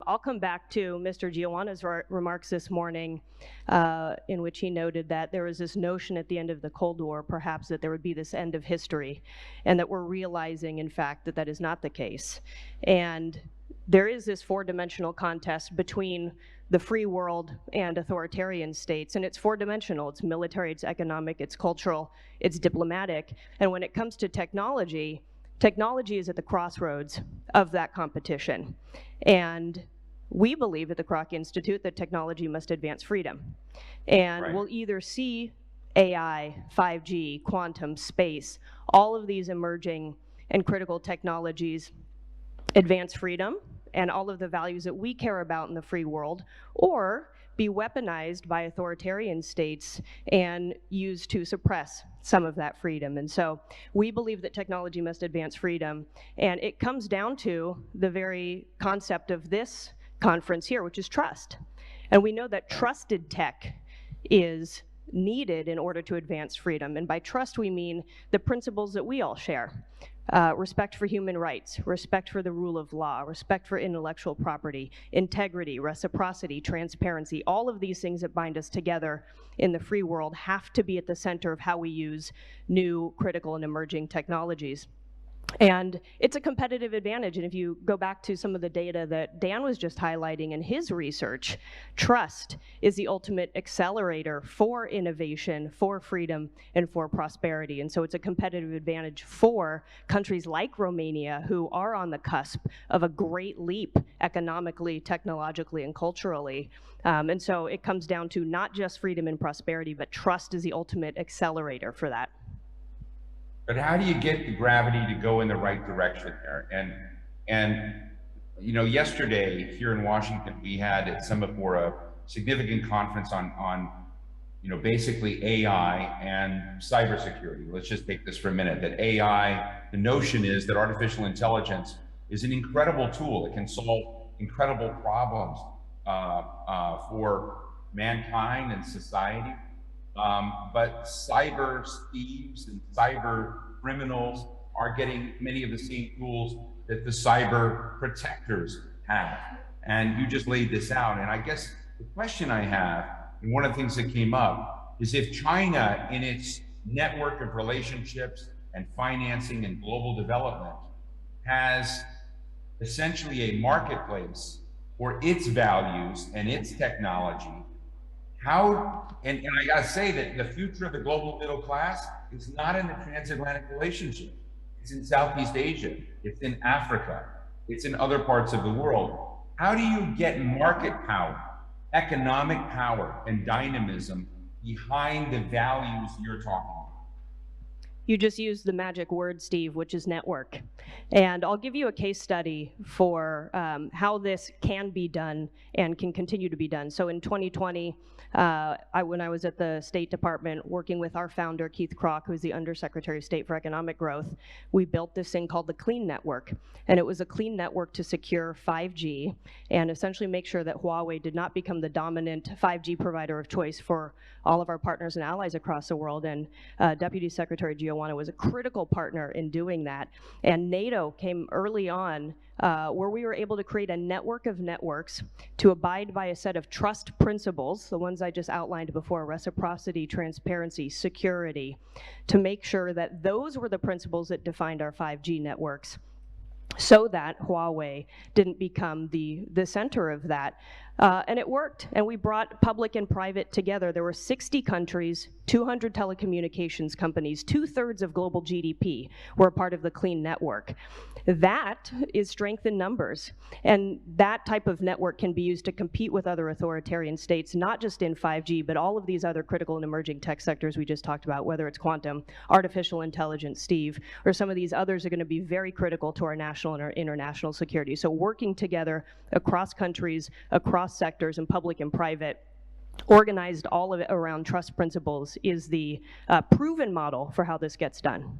I'll come back to Mr. Giovanna's remarks this morning, in which he noted that there was this notion at the end of the Cold War, perhaps, that there would be this end of history, and that we're realizing, in fact, that that is not the case. And there is this four-dimensional contest between the free world and authoritarian states, and it's four-dimensional. It's military, it's economic, it's cultural, it's diplomatic. And when it comes to technology, technology is at the crossroads of that competition. And we believe at the Krach Institute that technology must advance freedom. And we'll either see AI, 5G, quantum, space, all of these emerging and critical technologies advance freedom and all of the values that we care about in the free world, or be weaponized by authoritarian states and used to suppress some of that freedom. And so we believe that technology must advance freedom, and it comes down to the very concept of this conference here, which is trust. And we know that trusted tech is needed in order to advance freedom. And by trust, we mean the principles that we all share. Respect for human rights, respect for the rule of law, respect for intellectual property, integrity, reciprocity, transparency, all of these things that bind us together in the free world have to be at the center of how we use new, critical, and emerging technologies. And it's a competitive advantage. And if you go back to some of the data that Dan was just highlighting in his research, trust is the ultimate accelerator for innovation, for freedom, and for prosperity. And so it's a competitive advantage for countries like Romania, who are on the cusp of a great leap economically, technologically, and culturally. And so it comes down to not just freedom and prosperity, but trust is the ultimate accelerator for that. But how do you get the gravity to go in the right direction there? And you know, yesterday here in Washington, we had at Summit for a significant conference on you know, basically AI and cybersecurity. Let's just take this for a minute. That AI, the notion is that artificial intelligence is an incredible tool. It can solve incredible problems for mankind and society. But cyber thieves and cyber criminals are getting many of the same tools that the cyber protectors have. And you just laid this out. And I guess the question I have, and one of the things that came up, is if China, in its network of relationships and financing and global development, has essentially a marketplace for its values and its technology, how, and I gotta say that the future of the global middle class is not in the transatlantic relationship. It's in Southeast Asia, it's in Africa, it's in other parts of the world. How do you get market power, economic power, and dynamism behind the values you're talking about? You just used the magic word, Steve, which is network. And I'll give you a case study for how this can be done and can continue to be done. So in 2020, when I was at the State Department working with our founder, Keith Krach, who's the Undersecretary of State for Economic Growth, we built this thing called the Clean Network. And it was a clean network to secure 5G and essentially make sure that Huawei did not become the dominant 5G provider of choice for all of our partners and allies across the world. And Deputy Secretary Giuda was a critical partner in doing that. And NATO came early on where we were able to create a network of networks to abide by a set of trust principles, the ones I just outlined before: reciprocity, transparency, security, to make sure that those were the principles that defined our 5G networks, so that Huawei didn't become the center of that. And it worked, and we brought public and private together. There were 60 countries, 200 telecommunications companies, 2/3 of global GDP were a part of the Clean Network. That is strength in numbers, and that type of network can be used to compete with other authoritarian states, not just in 5G, but all of these other critical and emerging tech sectors we just talked about, whether it's quantum, artificial intelligence, Steve, or some of these others are going to be very critical to our national and our international security. So working together across countries, across sectors, and public and private, organized all of it around trust principles, is the proven model for how this gets done.